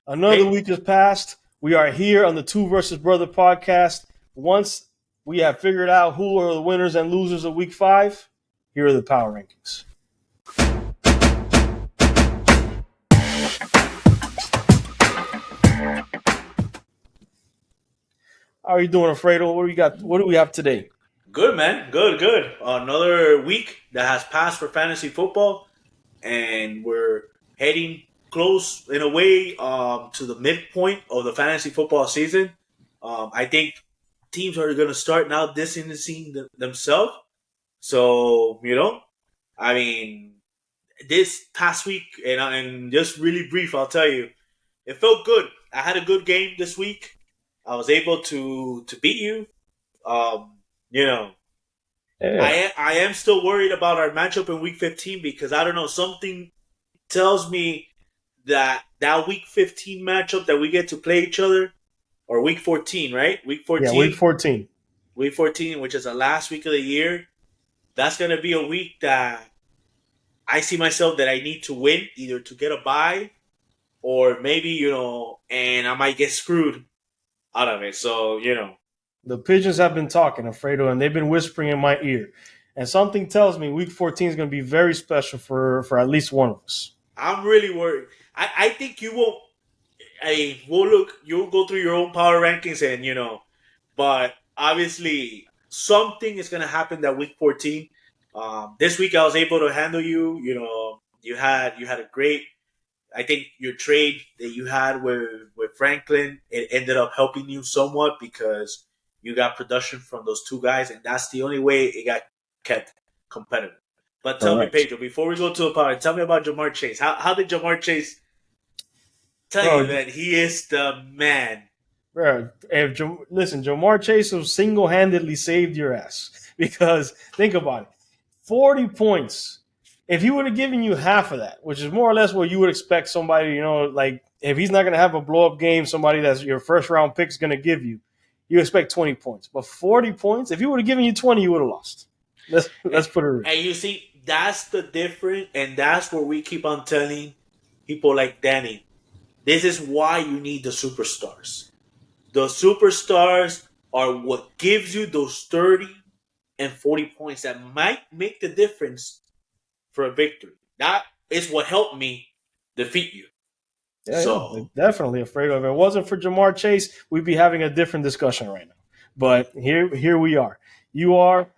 Another Hey, week has passed. We are here on the Two versus Brother podcast. Once we have figured out who are the winners and losers of week 5, here are the power rankings. How are you doing, Alfredo? What do we got? What do we have today? good man, good. Another week that has passed for fantasy football, and we're heading close in a way to the midpoint of the fantasy football season. I think teams are going to start now distancing themselves. So I mean, this past week and just really brief, I'll tell you, it felt good. I had a good game this week. I was able to beat you. Um, you know, Yeah, I am still worried about our matchup in week 15 because I don't know, something tells me that week 15 matchup that we get to play each other, or week 14, right? yeah, week 14. Week 14, which is the last week of the year. That's going to be a week that I see myself that I need to win either to get a bye or maybe, and I might get screwed out of it. So, The pigeons have been talking, Alfredo, and they've been whispering in my ear. And something tells me week 14 is going to be very special for at least one of us. I'm really worried. I think you won't. We'll look. You'll go through your own power rankings, and but obviously something is gonna happen that week 14. This week I was able to handle you. You had a great. I think your trade that you had with Franklin, it ended up helping you somewhat because you got production from those two guys, and that's the only way it got kept competitive. But tell me, Correct. Pedro, before we go to a power, tell me about Jamar Chase. How did Jamar Chase tell you Bro, that he is the man? bro, listen, Jamar Chase have single-handedly saved your ass because think about it, 40 points. If he would have given you half of that, which is more or less what you would expect somebody, like if he's not going to have a blow-up game, somebody that's your first-round pick is going to give you, you expect 20 points. But 40 points, if he would have given you 20, you would have lost. Let's put it real. And you see, that's the difference, and that's where we keep on telling people like Danny, this is why you need the superstars. The superstars are what gives you those 30 and 40 points that might make the difference for a victory. That is what helped me defeat you. Yeah, So, definitely afraid of it. If it wasn't for Jamar Chase, we'd be having a different discussion right now. But here we are. You are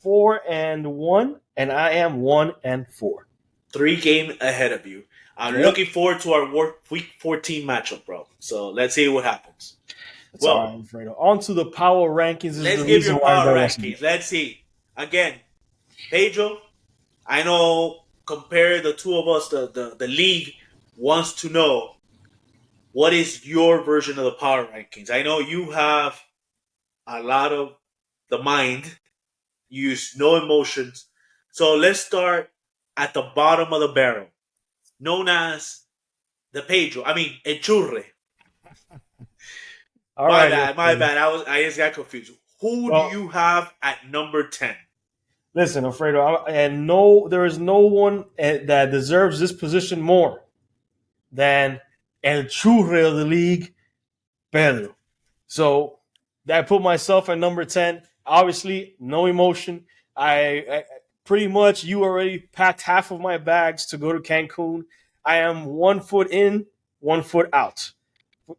4-1, and I am 1-4. 3 games ahead of you. I'm Yep, looking forward to our week 14 matchup, bro. So, let's see what happens. it's all Well, right, Alfredo. On to the power rankings. This is let's the give reason your why power everybody wants to do rankings. Let's see. Again, Pedro, I know compare the two of us, the league wants to know what is your version of the power rankings. I know you have a lot of the mind, you use no emotions. So let's start at the bottom of the barrel, known as the Pedro. I mean, Echurre. All My right, bad, my Alfredo. bad. I just got confused. Who do Well, you have at number 10? listen, Alfredo, and no, there is no one that deserves this position more than El Churre of the league, Pedro. So that put myself at number 10. Obviously, no emotion. I pretty much, you already packed half of my bags to go to Cancun. I am 1 foot in, 1 foot out.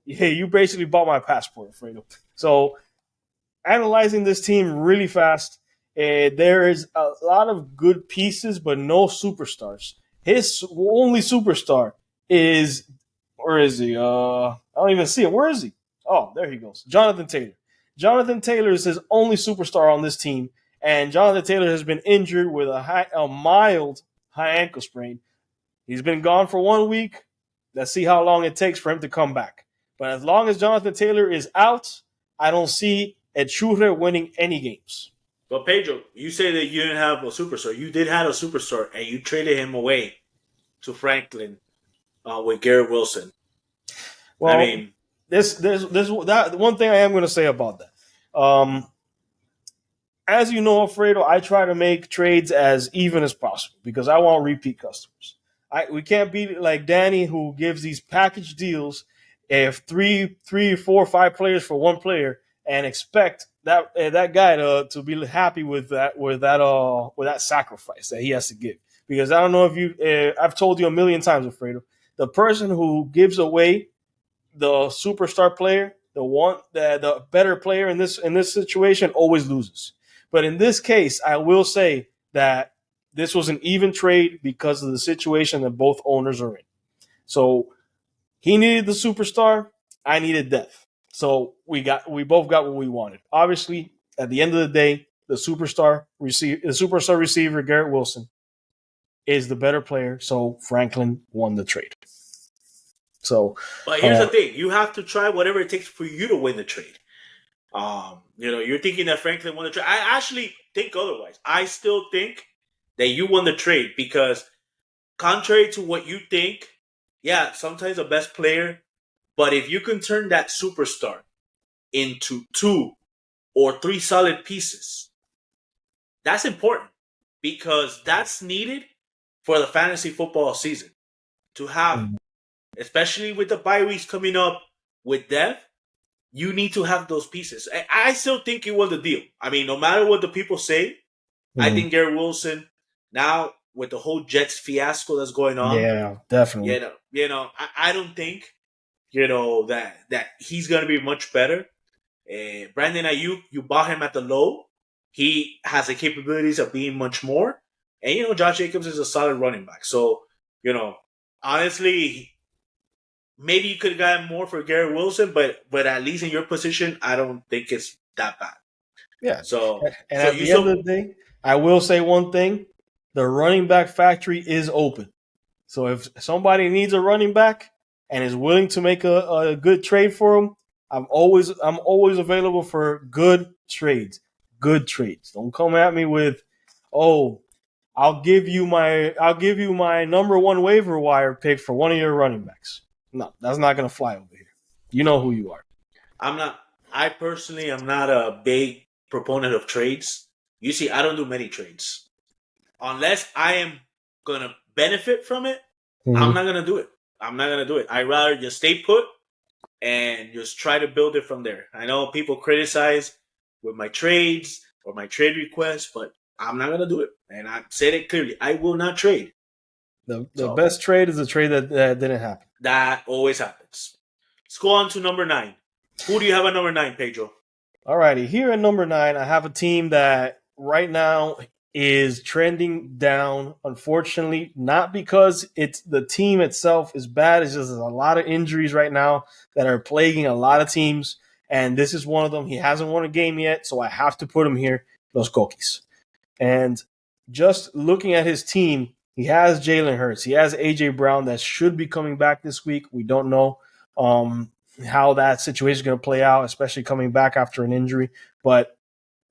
Yeah, you basically bought my passport, Fredo. So analyzing this team really fast, there is a lot of good pieces, but no superstars. His only superstar is, where is he? I don't even see it. Where is he? Oh, there he goes. Jonathan Taylor. Jonathan Taylor is his only superstar on this team, and Jonathan Taylor has been injured with a mild high ankle sprain. He's been gone for 1 week. Let's see how long it takes for him to come back. But as long as Jonathan Taylor is out, I don't see Echure winning any games. But Pedro, you say that you didn't have a superstar. You did have a superstar, and you traded him away to Franklin with Garrett Wilson. I Well, mean, this that one thing I am going to say about that. As you know, Alfredo, I try to make trades as even as possible because I want repeat customers. We can't be like Danny who gives these package deals if three, four, five players for one player, and expect that guy to be happy with that sacrifice that he has to give. Because I don't know if I've told you a million times, Alfredo, the person who gives away the superstar player, the better player in this situation always loses. But in this case, I will say that this was an even trade because of the situation that both owners are in. So he needed the superstar, I needed depth. So we both got what we wanted. Obviously, at the end of the day, the superstar receiver Garrett Wilson is the better player. So Franklin won the trade. So, But here's the thing: you have to try whatever it takes for you to win the trade. You're thinking that Franklin won the trade. I actually think otherwise. I still think that you won the trade because, contrary to what you think, yeah, sometimes the best player, but if you can turn that superstar into 2 or 3 solid pieces, that's important because that's needed for the fantasy football season to have, especially with the bye weeks coming up with depth. You need to have those pieces. I still think it was the deal. I mean, no matter what the people say, I think Garrett Wilson, now with the whole Jets fiasco that's going on, yeah, definitely. I don't think, that he's going to be much better. Brandon Ayuk, you bought him at the low. He has the capabilities of being much more. And, Josh Jacobs is a solid running back. So, honestly, maybe you could have gotten more for Garrett Wilson, but at least in your position, I don't think it's that bad. Yeah. So, And so at you the end so of the day, I will say one thing: the running back factory is open. So if somebody needs a running back and is willing to make a good trade for him, I'm always available for good trades. Good trades. Don't come at me with, oh, I'll give you my number one waiver wire pick for one of your running backs. No, that's not gonna fly over here. You know who you are. I'm not. I personally am not a big proponent of trades. You see, I don't do many trades unless I am gonna benefit from it. I'm not gonna do it. I'm not gonna do it. I rather just stay put and just try to build it from there. I know people criticize with my trades or my trade requests, but I'm not gonna do it. And I said it clearly. I will not trade. The So best trade is a trade that didn't happen. that always happens. Let's go on to number 9. Who do you have at number 9, Pedro? Alrighty, here at number 9, I have a team that right now is trending down. Unfortunately, not because it's the team itself is bad. It's just there's a lot of injuries right now that are plaguing a lot of teams, and this is one of them. He hasn't won a game yet, so I have to put him here. Los Cookies. And just looking at his team, he has Jalen Hurts. He has AJ Brown that should be coming back this week. We don't know how that situation is going to play out, especially coming back after an injury. But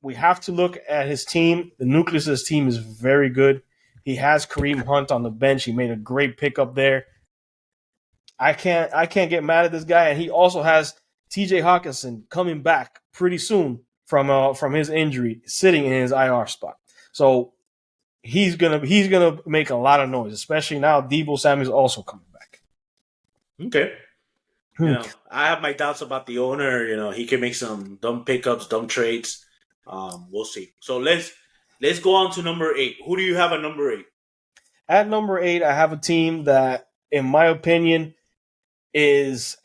we have to look at his team. The nucleus of his team is very good. He has Kareem Hunt on the bench. He made a great pickup there. I can't get mad at this guy. And he also has TJ Hawkinson coming back pretty soon from his injury, sitting in his IR spot. So he's gonna make a lot of noise, especially now Deebo Samuel's also coming back. Okay. I have my doubts about the owner. He can make some dumb pickups, dumb trades. We'll see. So let's go on to number 8. Who do you have at number 8? At number 8, I have a team that, in my opinion, has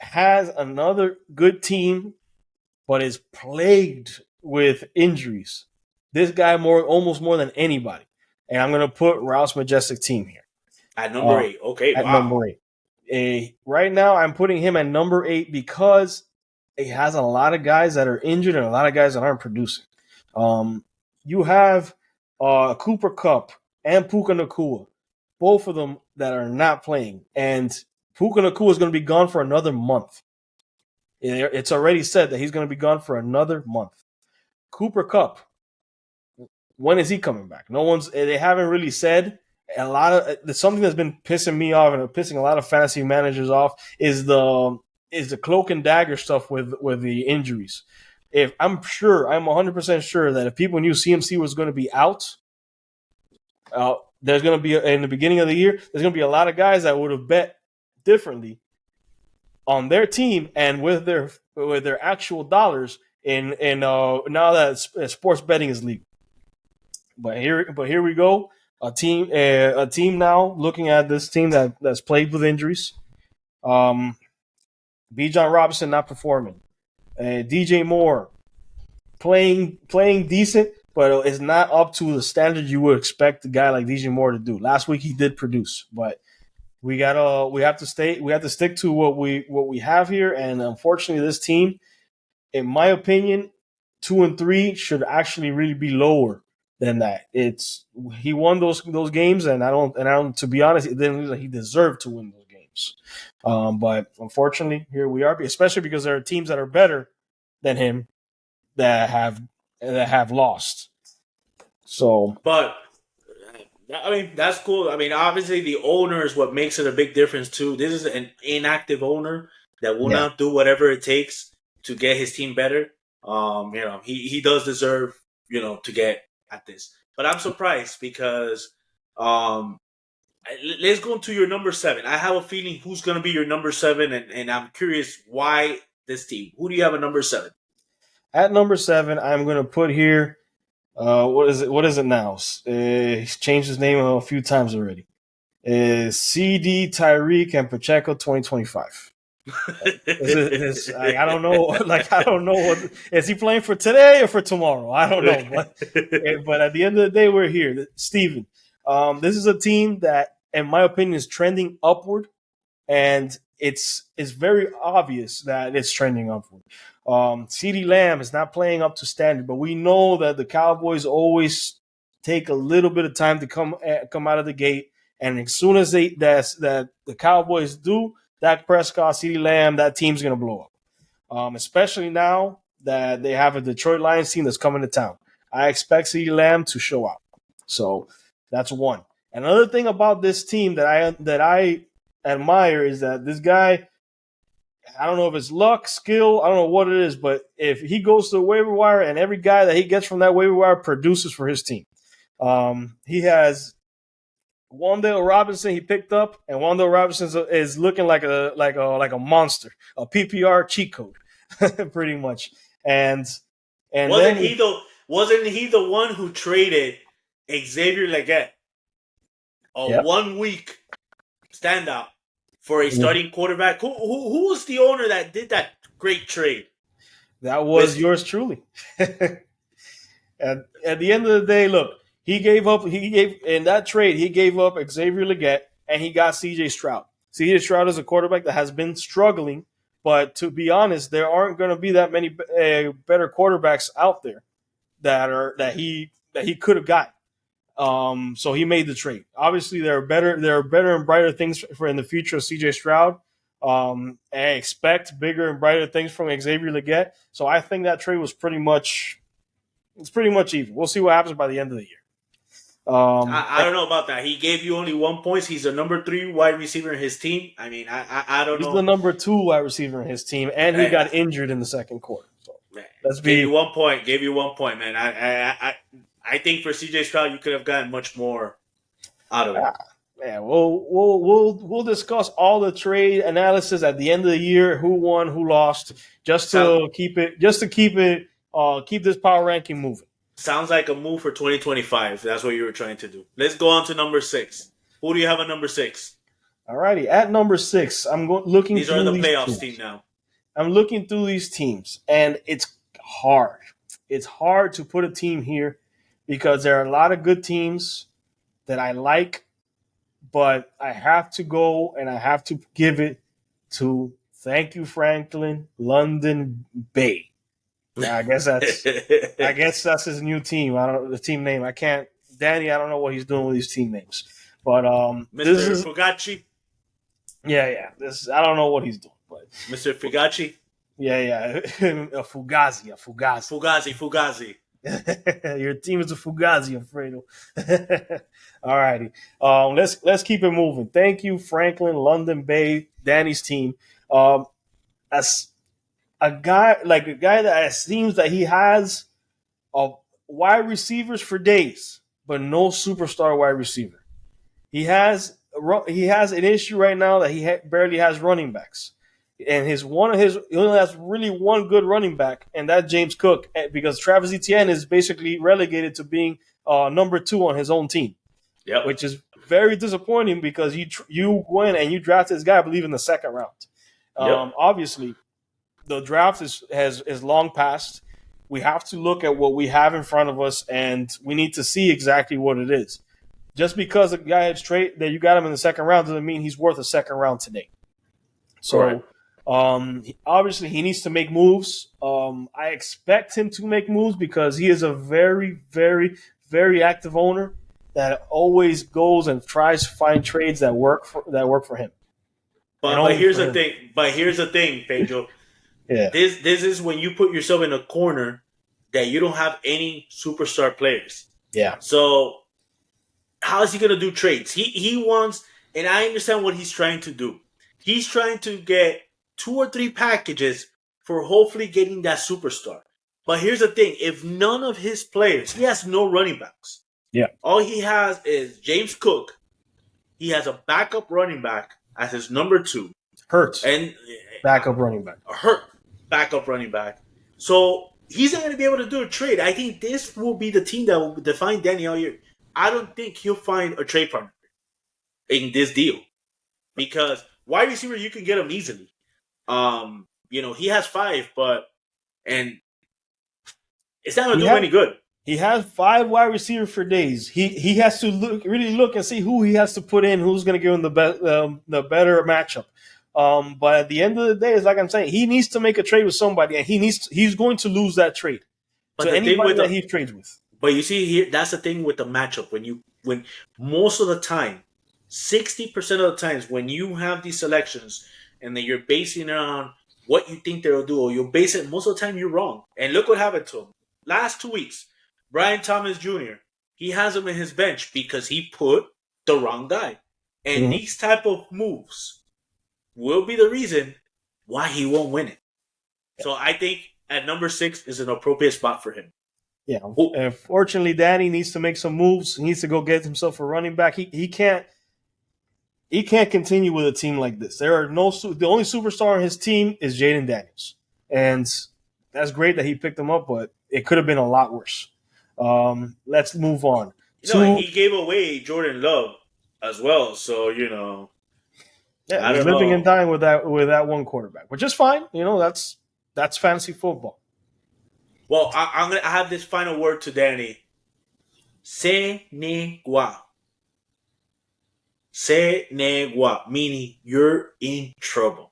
another good team, but is plagued with injuries. This guy almost more than anybody, and I'm going to put Ralph's Majestic team here At number 8. Okay, at wow. number 8. Right now, I'm putting him at number 8 because he has a lot of guys that are injured and a lot of guys that aren't producing. You have Cooper Kupp and Puka Nakua, both of them that are not playing, and Puka Nakua is going to be gone for another month. It's already said that he's going to be gone for another month. Cooper Kupp, when is he coming back? They haven't really said. Something that's been pissing me off and pissing a lot of fantasy managers off is the cloak and dagger stuff with the injuries. If I'm 100% sure that if people knew CMC was going to be out, there's going to be in the beginning of the year, there's going to be a lot of guys that would have bet differently on their team and with their actual dollars in now that sports betting is legal. But here we go. A team now looking at this team that's plagued with injuries. Um, B. John Robinson not performing. DJ Moore playing decent, but it's not up to the standard you would expect a guy like DJ Moore to do. Last week he did produce, but we have to stick to what we have here. And unfortunately, this team, in my opinion, 2-3 should actually really be lower than that. He won those games, and I don't to be honest, it didn't look like he deserved to win those games. But unfortunately, here we are, especially because there are teams that are better than him that have lost. So But I mean, that's cool. I mean, obviously, the owner is what makes it a big difference too. This is an inactive owner that will yeah, not do whatever it takes to get his team better. He does deserve to get at this. But I'm surprised because let's go to your number 7. I have a feeling who's going to be your number 7, and I'm curious why this team. Who do you have at number 7? at number 7, I'm going to put here. What is it? What is it now? He's changed his name a few times already. CD Tyreek and Pacheco 2025. I don't know. Like I don't know what is he playing for today or for tomorrow. I don't know. But at the end of the day, we're here, Steven. This is a team that, in my opinion, is trending upward, and it's very obvious that it's trending upward. CeeDee Lamb is not playing up to standard, but we know that the Cowboys always take a little bit of time to come out of the gate, and as soon as that the Cowboys do, Dak Prescott, CeeDee Lamb, that team's going to blow up. Especially now that they have a Detroit Lions team that's coming to town. I expect CeeDee Lamb to show out. So that's one. Another thing about this team that I admire is that this guy, I don't know if it's luck, skill, I don't know what it is, but if he goes to the waiver wire and every guy that he gets from that waiver wire produces for his team. He has Wan'Dale Robinson he picked up, and Wan'Dale Robinson is looking like a monster, a PPR cheat code, pretty much. And wasn't then he the one who traded Xavier Leggett a yep. 1 week standout for a starting quarterback? Who was the owner that did that great trade? That was yours truly. At the end of the day, look, he gave in that trade, he gave up Xavier Leggett and he got CJ Stroud. CJ Stroud is a quarterback that has been struggling, but to be honest, there aren't going to be that many better quarterbacks out there that he could have got. So he made the trade. Obviously, there are better and brighter things for in the future of CJ Stroud. I expect bigger and brighter things from Xavier Leggett. So I think that trade was pretty much even. We'll see what happens by the end of the year. I don't know about that. He gave you only 1 point. He's the number 3 wide receiver in his team. I mean, I don't know. He's the number 2 wide receiver in his team, and he got injured in the second quarter. So gave you 1 point. Gave you 1 point, man. I think for CJ Stroud, you could have gotten much more out of it. Yeah, we'll discuss all the trade analysis at the end of the year. Who won, who lost, keep this power ranking moving. Sounds like a move for 2025. That's what you were trying to do. Let's go on to number 6. Who do you have at number 6? Alrighty, at number 6, I'm looking. These are the playoffs team now. I'm looking through these teams, and it's hard. It's hard to put a team here because there are a lot of good teams that I like, but I have to go and I have to give it to thank you, Franklin, London Bay. I guess that's his new team. I don't know the team name. I can't. Danny, I don't know what he's doing with these team names. But Mr. Fugacci. Yeah. I don't know what he's doing. But Mr. Fugacci. Yeah. a Fugazi. Fugazi. Your team is a Fugazi, Alfredo. All righty. Let's keep it moving. Thank you, Franklin, London Bay, Danny's team. As a guy that it seems that he has wide receivers for days, but no superstar wide receiver. He has an issue right now that he barely has running backs. and he only has really one good running back, and that's James Cook, because Travis Etienne is basically relegated to being number 2 on his own team, Yep. which is very disappointing because you went and you drafted this guy, I believe, in the second round. Yep. Obviously, the draft is long past. We have to look at what we have in front of us, and we need to see exactly what it is. Just because a guy had straight that you got him in the second round doesn't mean he's worth a second round today. So, obviously, he needs to make moves. I expect him to make moves because he is a very, very, very active owner that always goes and tries to find trades that work for him. But here's the thing. But here's the thing, Pedro. Yeah. This is when you put yourself in a corner that you don't have any superstar players. Yeah. So how is he going to do trades? He wants, and I understand what he's trying to do. He's trying to get 2 or 3 packages for hopefully getting that superstar. But here's the thing: if none of his players, he has no running backs. Yeah. All he has is James Cook. He has a backup running back as his number 2. Hurts. And backup running back. Backup running back. So he's not going to be able to do a trade. I think this will be the team that will define Danny all year. I don't think he'll find a trade partner in this deal because wide receiver you can get him easily. He has 5, and it's not going to do him any good. He has 5 wide receivers for days. He has to really look and see who he has to put in, who's going to give him the better matchup. But at the end of the day, it's like I'm saying, he needs to make a trade with somebody, and he's going to lose that trade to anybody that he trades with. But you see here, that's the thing with the matchup. When most of the time, 60% of the times when you have these selections and then you're basing it on what you think they'll do, or you're basing most of the time you're wrong. And look what happened to him. Last 2 weeks, Brian Thomas Jr., he has him in his bench because he put the wrong guy. And these type of moves will be the reason why he won't win it. So I think at number 6 is an appropriate spot for him. Yeah. Unfortunately, Danny needs to make some moves. He needs to go get himself a running back. He can't continue with a team like this. The only superstar on his team is Jaden Daniels. And that's great that he picked him up, but it could have been a lot worse. Let's move on. He gave away Jordan Love as well, so Yeah, he's living and dying with that one quarterback, which is fine. That's fantasy football. Well, I'm gonna have this final word to Danny. Senegua, meaning you're in trouble.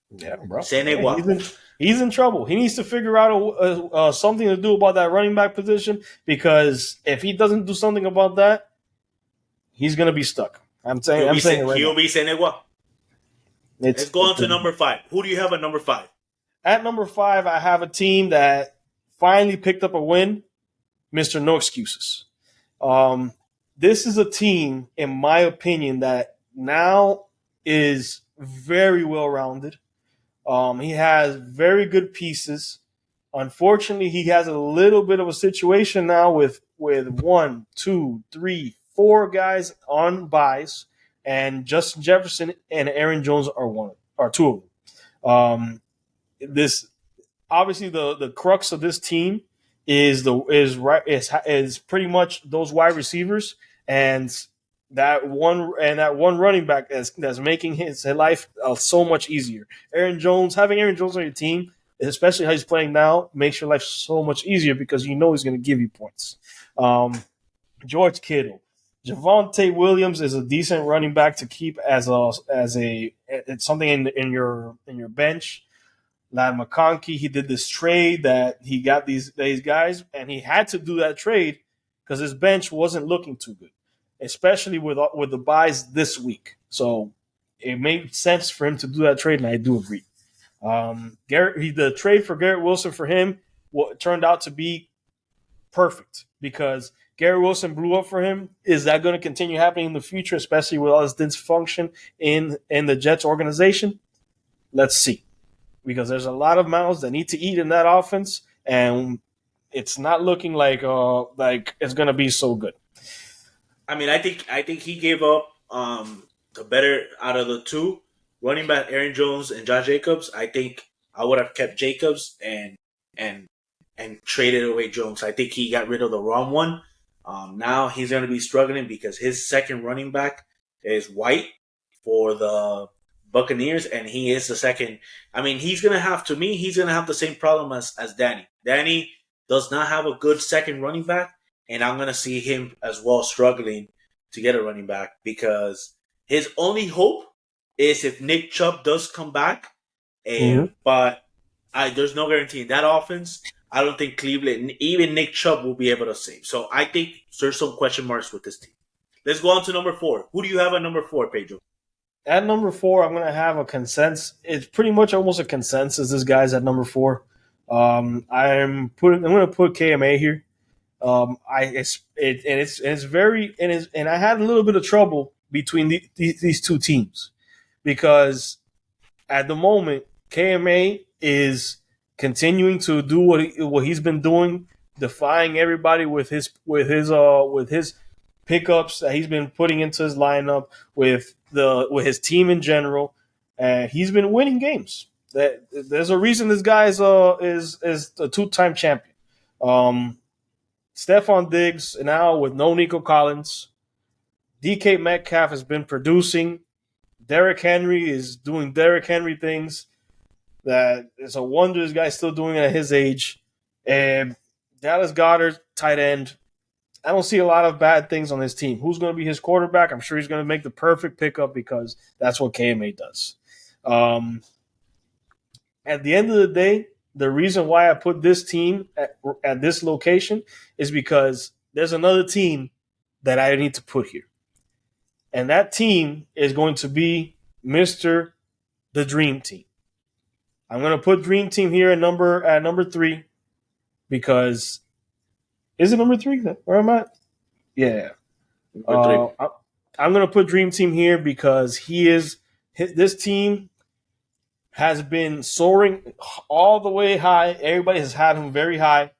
Yeah, bro. Senegua. He's in trouble. He needs to figure out something to do about that running back position, because if he doesn't do something about that, he's gonna be stuck. I'm saying he'll be Senegua. Let's go on to number 5. Who do you have at number 5? At number 5, I have a team that finally picked up a win, Mr. No Excuses. This is a team, in my opinion, that now is very well-rounded. He has very good pieces. Unfortunately, he has a little bit of a situation now with 1, 2, 3, 4 guys on buys, and Justin Jefferson and Aaron Jones are 2 of them. This obviously the crux of this team is pretty much those wide receivers and that one running back that's making his life so much easier. Having Aaron Jones on your team, especially how he's playing now, makes your life so much easier because you know he's going to give you points. George Kittle, Javonte Williams is a decent running back to keep as something in your bench. Ladd McConkey, he did this trade that he got these guys, and he had to do that trade because his bench wasn't looking too good, especially with the buys this week. So it made sense for him to do that trade, and I do agree. The trade for Garrett Wilson for him turned out to be perfect because Garrett Wilson blew up for him. Is that going to continue happening in the future, especially with all this dysfunction in the Jets organization? Let's see. Because there's a lot of mouths that need to eat in that offense, and it's not looking like it's going to be so good. I mean, I think he gave up the better out of the 2. running back Aaron Jones and Josh Jacobs, I think I would have kept Jacobs and and traded away Jones. I think he got rid of the wrong one. Now he's going to be struggling because his second running back is White for the Buccaneers, and he is the second. I mean, he's going to have to me. He's going to have the same problem as Danny. Danny does not have a good second running back, and I'm going to see him as well struggling to get a running back because his only hope is if Nick Chubb does come back, Mhm. but there's no guarantee in that offense. I don't think Cleveland, even Nick Chubb, will be able to save. So I think there's some question marks with this team. Let's go on to number 4. Who do you have at number 4, Pedro? At number 4, I'm gonna have a consensus. It's pretty much almost a consensus. This guy's at number 4. I'm gonna put KMA here. I it's very and I had a little bit of trouble between these two teams because at the moment KMA is continuing to do what he's been doing, defying everybody with his pickups that he's been putting into his lineup with his team in general. He's been winning games. There's a reason this guy is a 2-time champion. Stephon Diggs now with no Nico Collins. DK Metcalf has been producing. Derrick Henry is doing Derrick Henry things that it's a wonder this guy's still doing it at his age. And Dallas Goedert, tight end. I don't see a lot of bad things on his team. Who's going to be his quarterback? I'm sure he's going to make the perfect pickup because that's what KMA does. Um, at the end of the day, the reason why I put this team at this location is because there's another team that I need to put here. And that team is going to be Mr. The Dream Team. I'm going to put Dream Team here at number 3 because is it number 3? Where am I? Yeah. Number 3. I'm going to put Dream Team here because this team has been soaring all the way high. Everybody has had him very high,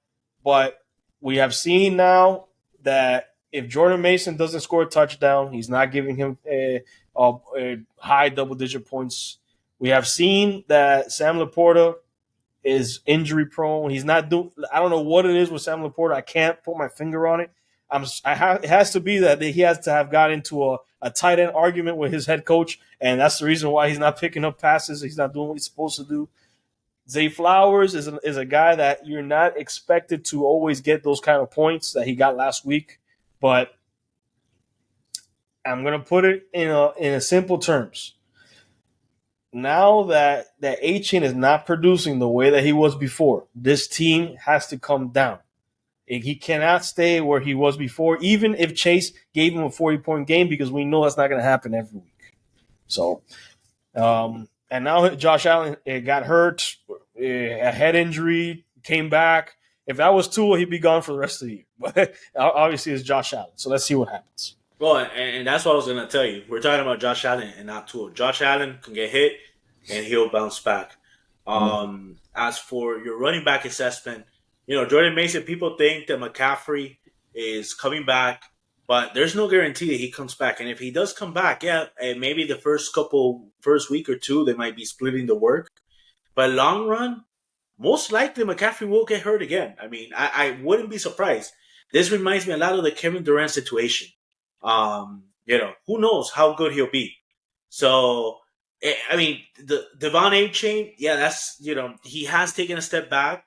but we have seen now that if Jordan Mason doesn't score a touchdown, he's not giving him a high double-digit points. We have seen that Sam Laporta is injury prone. He's not doing. I don't know what it is with Sam Laporta. I can't put my finger on it. It has to be that he has to have got into a tight end argument with his head coach, and that's the reason why he's not picking up passes. He's not doing what he's supposed to do. Zay Flowers is a guy that you're not expected to always get those kind of points that he got last week, but I'm gonna put it in a simple terms. Now that A-Chain is not producing the way that he was before, this team has to come down. He cannot stay where he was before, even if Chase gave him a 40-point game, because we know that's not going to happen every week. So, and now Josh Allen got hurt, a head injury, came back. If that was Tua, he'd be gone for the rest of the year. But obviously, it's Josh Allen. So let's see what happens. Well, and that's what I was going to tell you. We're talking about Josh Allen and not Tua. Josh Allen can get hit, and he'll bounce back. As for your running back assessment, Jordan Mason, people think that McCaffrey is coming back, but there's no guarantee that he comes back. And if he does come back, yeah, and maybe the first week or two, they might be splitting the work. But long run, most likely McCaffrey will get hurt again. I mean, I wouldn't be surprised. This reminds me a lot of the Kevin Durant situation. Who knows how good he'll be. So, I mean, the Devon A-Chain, yeah, that's, he has taken a step back,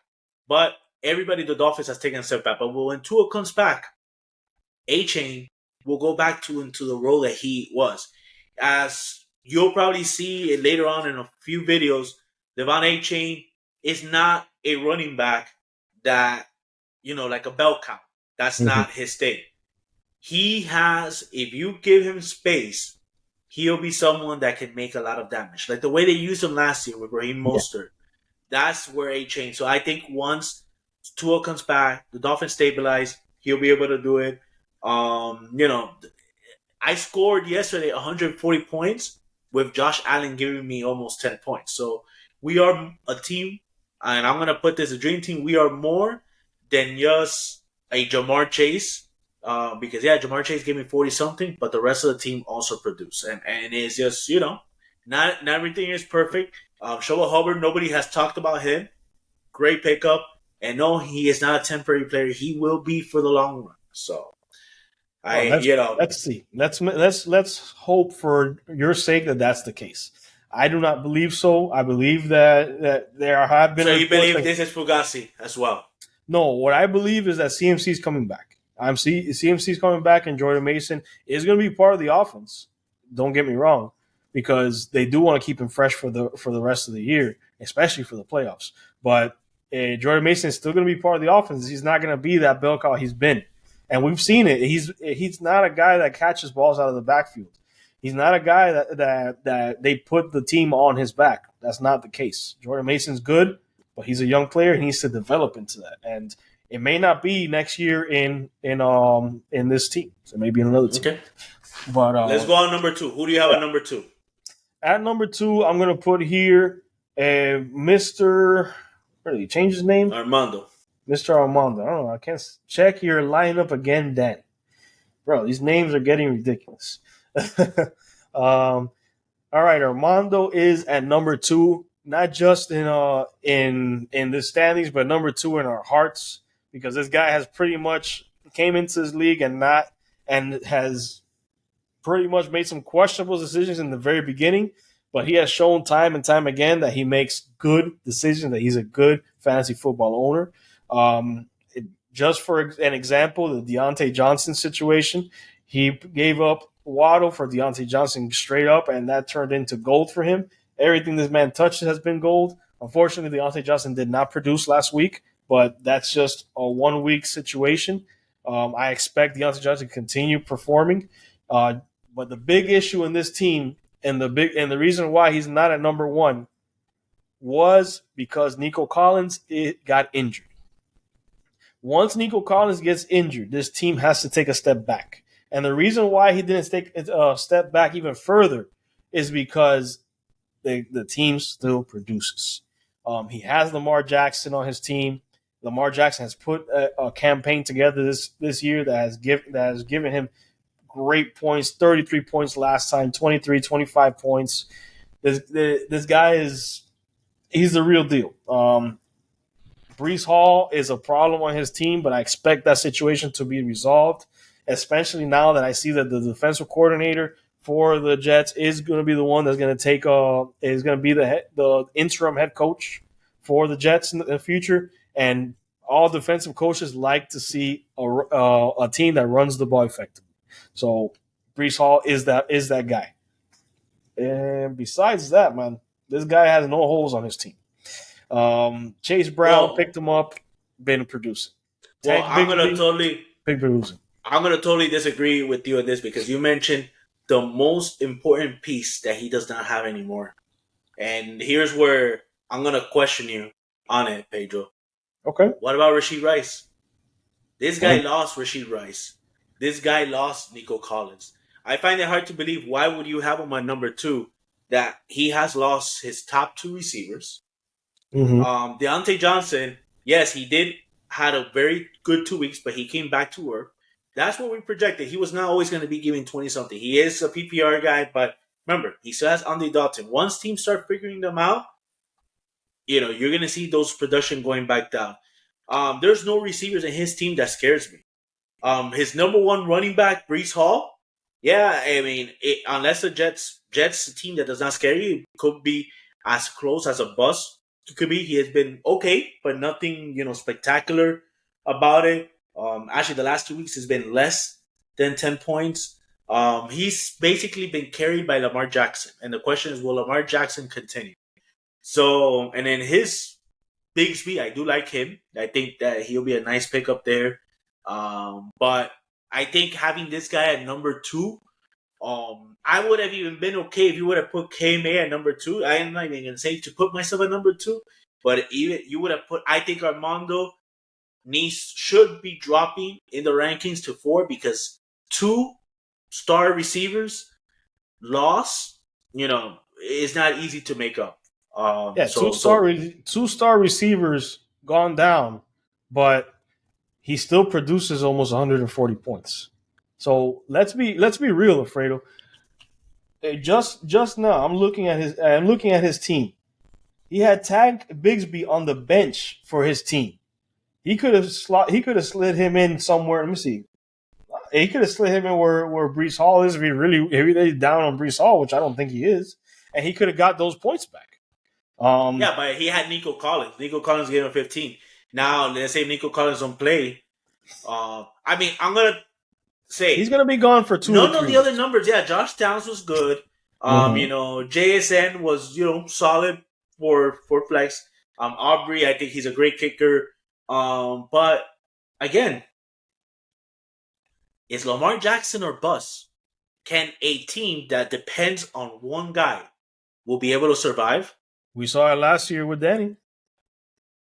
but everybody, the Dolphins, has taken a step back. But when Tua comes back, A-Chain will go back into the role that he was. As you'll probably see later on in a few videos, Devon A-Chain is not a running back that, like a bell count. That's not his thing. He has, if you give him space, he'll be someone that can make a lot of damage. Like the way they used him last year with Raheem Mostert. That's where A-Chain. So I think once Tua comes back, the Dolphins stabilize, he'll be able to do it. I scored yesterday 140 points with Josh Allen giving me almost 10 points. So we are a team, and I'm going to put this a dream team. We are more than just a Jamar Chase. Because Jamar Chase gave me 40 something, but the rest of the team also produced, and it's just Not everything is perfect. Showa Hubbard, nobody has talked about him. Great pickup. And no, he is not a temporary player. He will be for the long run. So Well, I, you know, let's see. Let's hope for your sake that that's the case. I do not believe so. I believe that there have been so you reports believe that this is Fugazi as well? no. What I believe is that CMC is coming back. CMC is coming back, and Jordan Mason is going to be part of the offense. Don't get me wrong, because they do want to keep him fresh for the rest of the year, especially for the playoffs. But Jordan Mason is still going to be part of the offense. He's not going to be that bell cow he's been, and we've seen it. He's not a guy that catches balls out of the backfield. He's not a guy that they put the team on his back. That's not the case. Jordan Mason's good, but he's a young player. He needs to develop into that, and it may not be next year in this team. So maybe in another team. Okay. But Let's go on number two. Who do you have yeah. at number two? At number two, I'm gonna put here Mr. Where did he change his name? Armando. Mr. Armando. I don't know. I can't check your lineup again, Dan. Bro, these names are getting ridiculous. All right, Armando is at number two, not just in the standings, but number two in our hearts, because this guy has pretty much came into this league and has pretty much made some questionable decisions in the very beginning, but he has shown time and time again that he makes good decisions, that he's a good fantasy football owner. Just for an example, the Deontay Johnson situation, he gave up Waddle for Deontay Johnson straight up, and that turned into gold for him. Everything this man touched has been gold. Unfortunately, Deontay Johnson did not produce last week, but that's just a 1 week situation. I expect Deontay Johnson to continue performing. But the big issue in this team and the reason why he's not at number one was because Nico Collins got injured. Once Nico Collins gets injured, this team has to take a step back. And the reason why he didn't take a step back even further is because the team still produces. He has Lamar Jackson on his team. Lamar Jackson has put a campaign together this year that has given him great points, 33 points last time, 23, 25 points. This guy he's the real deal. Brees Hall is a problem on his team, but I expect that situation to be resolved, especially now that I see that the defensive coordinator for the Jets is going to be the one that's going to is going to be the interim head coach for the Jets in the future. And all defensive coaches like to see a team that runs the ball effectively. So Brees Hall is that guy. And besides that, man, this guy has no holes on his team. Chase Brown picked him up, been producing. Well, Tank Bigsby, been producing. I'm gonna totally disagree with you on this because you mentioned the most important piece that he does not have anymore, and here's where I'm gonna question you on it, Pedro. Okay. What about Rashid Rice? This guy lost Rashid Rice. This guy lost Nico Collins. I find it hard to believe why would you have him at number two that he has lost his top two receivers. Mm-hmm. Deontay Johnson, yes, he did had a very good 2 weeks, but he came back to work. That's what we projected. He was not always going to be giving 20 something. He is a PPR guy, but remember, he still has Andy Dalton. Once teams start figuring them out, you're going to see those production going back down. There's no receivers in his team that scares me. His number one running back, Brees Hall. Yeah, I mean, unless the Jets a team that does not scare you, it could be as close as a bust. It could be. He has been okay, but nothing spectacular about it. Actually, the last 2 weeks has been less than 10 points. He's basically been carried by Lamar Jackson, and the question is, will Lamar Jackson continue? So, and then his Bigsby, I do like him. I think that he'll be a nice pickup there. But I think having this guy at number two, I would have even been okay if you would have put KMA at number two. I am not even going to say to put myself at number two, but even you would have put, I think Armando should be dropping in the rankings to 4 because 2 star receivers loss, is not easy to make up. Two star receivers gone down, but he still produces almost 140 points. So let's be real, Alfredo. just now, I'm looking at his team. He had tagged Bigsby on the bench for his team. He could have slid him in somewhere. Let me see. He could have slid him in where Brees Hall is if he's down on Brees Hall, which I don't think he is, and he could have got those points back. Yeah, but he had Nico Collins. Nico Collins gave him 15. Now, let's say Nico Collins don't play. I mean, I'm gonna say he's gonna be gone for 2. None of the other numbers. Yeah, Josh Downs was good. You know, JSN was solid for flex. Aubrey, I think he's a great kicker. But again, it's Lamar Jackson or bust. Can a team that depends on one guy will be able to survive? We saw it last year with Danny.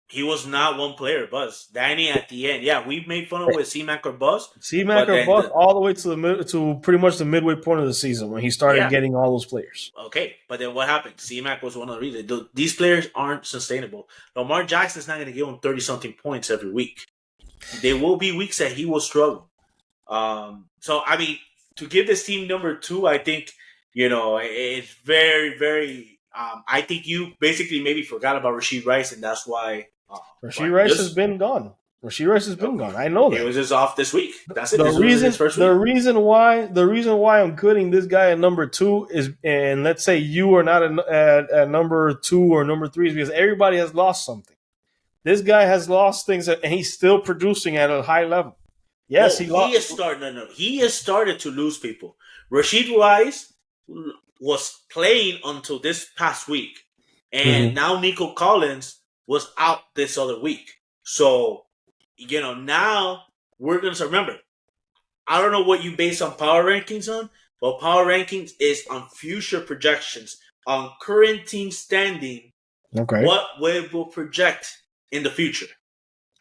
He was not one player, Buzz. Danny at the end. Yeah, we made fun of him with C-Mac or Buzz. C-Mac or Buzz all the way to pretty much the midway point of the season when he started getting all those players. Okay, but then what happened? C-Mac was one of the reasons. These players aren't sustainable. Lamar Jackson's not going to give him 30-something points every week. There will be weeks that he will struggle. So, I mean, to give this team number 2, I think, it's very, very... I think you basically maybe forgot about Rashee Rice, and that's why... Rashee Rice has been gone. Rashee Rice has been gone. I know that. He was just off this week. That's it. The reason why I'm putting this guy at number 2 is, and let's say you are not at number 2 or number 3, is because everybody has lost something. This guy has lost things, and he's still producing at a high level. Yes, he lost. He has started to lose people. Rashee Rice was playing until this past week, and now Nico Collins was out this other week. So, now we're going to remember, I don't know what you base on power rankings on, but power rankings is on future projections, on current team standing, what we will project in the future.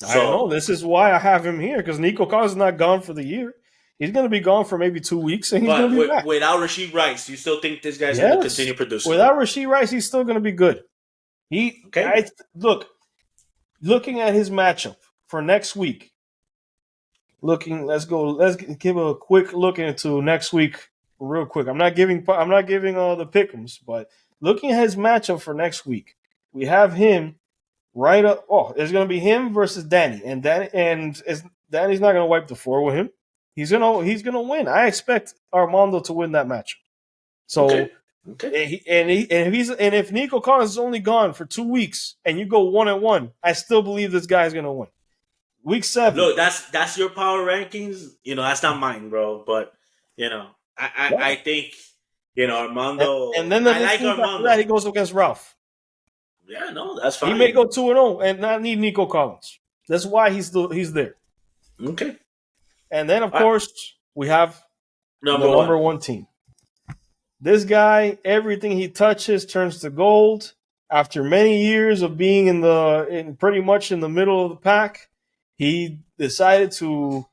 I don't know. This is why I have him here, because Nico Collins is not gone for the year. He's going to be gone for maybe 2 weeks, and he's going to be back. Without Rashee Rice, you still think this guy's going to continue producing? Without Rashee Rice, he's still going to be good. Looking at his matchup for next week. Let's give a quick look into next week real quick. I'm not giving all the pick'ems, but looking at his matchup for next week, we have him right up. Oh, it's going to be him versus Danny, and Danny's not going to wipe the floor with him. He's gonna win. I expect Armando to win that matchup. So, if Nico Collins is only gone for 2 weeks and you go 1-1, I still believe this guy's gonna win. Week 7. Look, that's your power rankings. That's not mine, bro. But I think Armando. And then Armando. That he goes against Ralph. Yeah, no, that's fine. He may go 2-0 and not need Nico Collins. That's why he's there. Okay. And then, of course, we have the number 1 team. This guy, everything he touches turns to gold. After many years of being pretty much in the middle of the pack, he decided to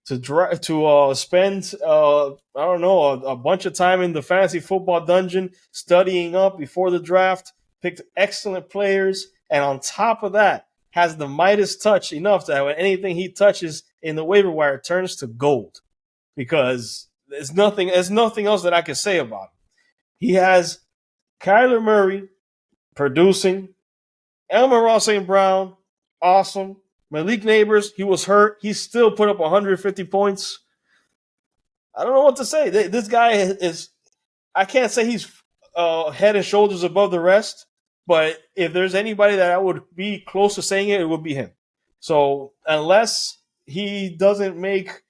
spend a bunch of time in the fantasy football dungeon studying up before the draft. Picked excellent players, and on top of that, has the Midas touch enough that when anything he touches in the waiver wire turns to gold, because there's nothing else that I can say about him. He has Kyler Murray producing, Amon-Ra St. Brown, awesome. Malik Neighbors, he was hurt. He still put up 150 points. I don't know what to say. This guy is, I can't say he's head and shoulders above the rest, but if there's anybody that I would be close to saying it, it would be him. So unless he doesn't make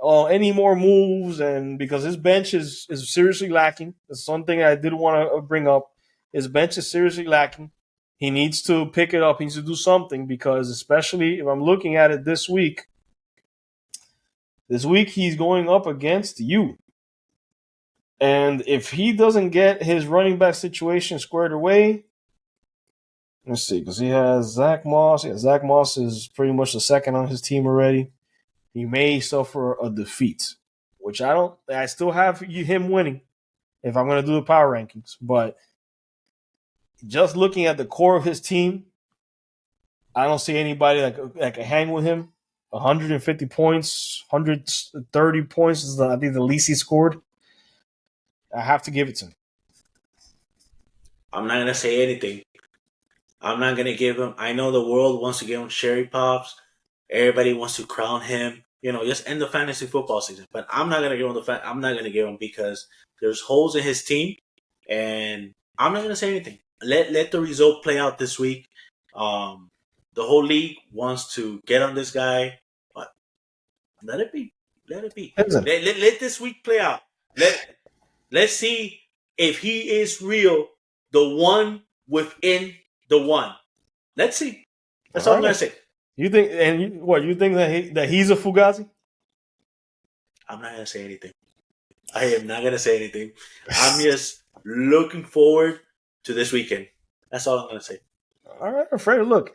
any more moves, and because his bench is seriously lacking, that's something I did want to bring up. His bench is seriously lacking. He needs to pick it up. He needs to do something, because especially if I'm looking at it this week he's going up against you. And if he doesn't get his running back situation squared away, let's see, because he has Zach Moss. Yeah, Zach Moss is pretty much the second on his team already. He may suffer a defeat, which I still have him winning if I'm going to do the power rankings. But just looking at the core of his team, I don't see anybody that can hang with him. 150 points, 130 points is I think the least he scored. I have to give it to him. I'm not going to say anything. I'm not going to give him. I know the world wants to give him cherry pops. Everybody wants to crown him. Just end the fantasy football season. But I'm not going to give him I'm not going to give him because there's holes in his team, and I'm not going to say anything. Let the result play out this week. The whole league wants to get on this guy, but let it be. Let it be. Listen, Let this week play out. Let's see if he is real, the one within the one. Let's see. That's all I'm gonna say. You think, you think that he's a Fugazi? I'm not gonna say anything. I am not gonna say anything. I'm just looking forward to this weekend. That's all I'm gonna say. All right, Fredo. Look,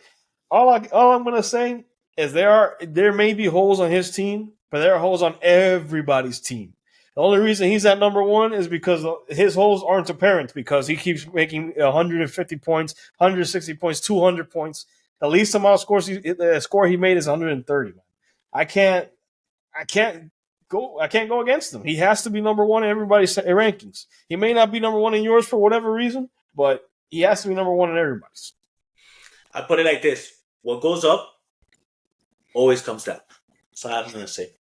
all I'm gonna say is there may be holes on his team, but there are holes on everybody's team. The only reason he's at number one is because his holes aren't apparent because he keeps making 150 points, 160 points, 200 points. The least amount of the score he made is 130. I can't go against him. He has to be number one in everybody's rankings. He may not be number one in yours for whatever reason, but he has to be number one in everybody's. I put it like this: what goes up always comes down. That's all I'm gonna say.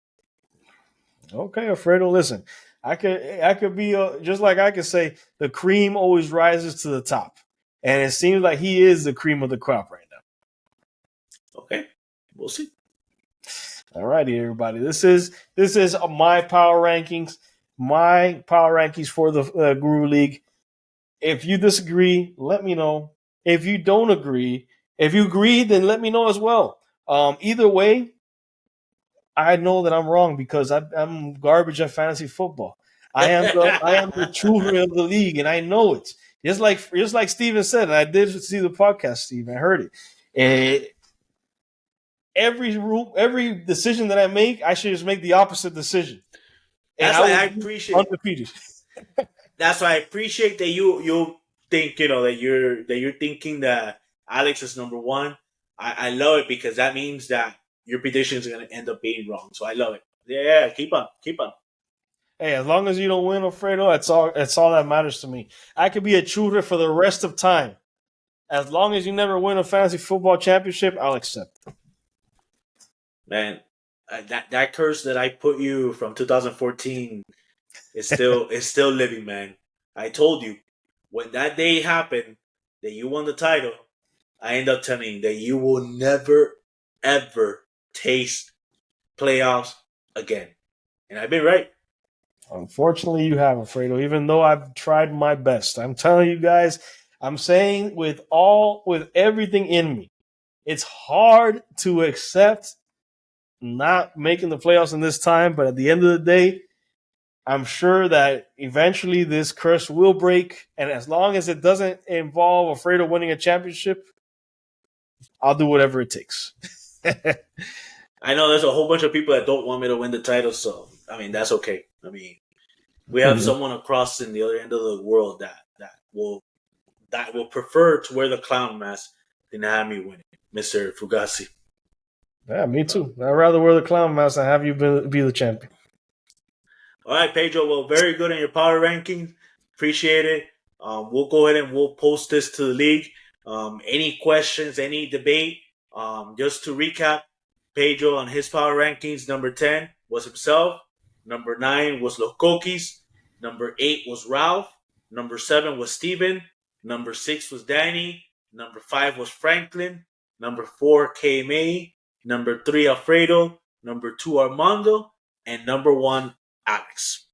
Okay, Alfredo. Listen, I could be just like I could say the cream always rises to the top, and it seems like he is the cream of the crop right now. Okay, we'll see. All righty, everybody. This is my power rankings. My power rankings for the Guru League. If you disagree, let me know. If you don't agree, if you agree, then let me know as well. Either way, I know that I'm wrong because I'm garbage at fantasy football. I am the truther of the league, and I know it. Just like Steven said, and I did see the podcast, Steve. I heard it. Every decision that I make, I should just make the opposite decision. That's why I appreciate undefeated. That's why I appreciate that you think that you're thinking that Alex is number one. I love it because that means that your predictions are going to end up being wrong. So I love it. Yeah, keep on. Hey, as long as you don't win, Alfredo, that's all that matters to me. I could be a shooter for the rest of time. As long as you never win a fantasy football championship, I'll accept. Man, that curse that I put you from 2014 is still living, man. I told you when that day happened that you won the title. I end up telling you that you will never ever taste playoffs again, and I've been right. Unfortunately, you haven't, Fredo, even though I've tried my best. I'm telling you guys, I'm saying with everything in me, it's hard to accept not making the playoffs in this time, but at the end of the day, I'm sure that eventually this curse will break, and as long as it doesn't involve Fredo winning a championship, I'll do whatever it takes. I know there's a whole bunch of people that don't want me to win the title, so I mean that's okay. I mean, we have someone across in the other end of the world that will prefer to wear the clown mask than have me win it, Mr. Fugazi. Yeah, me too. I'd rather wear the clown mask than have you be the champion. All right, Pedro. Well, very good on your power rankings. Appreciate it. We'll go ahead and we'll post this to the league. Any questions, any debate? Just to recap, Pedro on his power rankings, number 10 was himself. Number 9 was Los Coquis. Number 8 was Ralph. Number 7 was Steven. Number 6 was Danny. Number 5 was Franklin. Number 4, KMA. Number 3, Alfredo. Number 2, Armando. And number 1, Alex.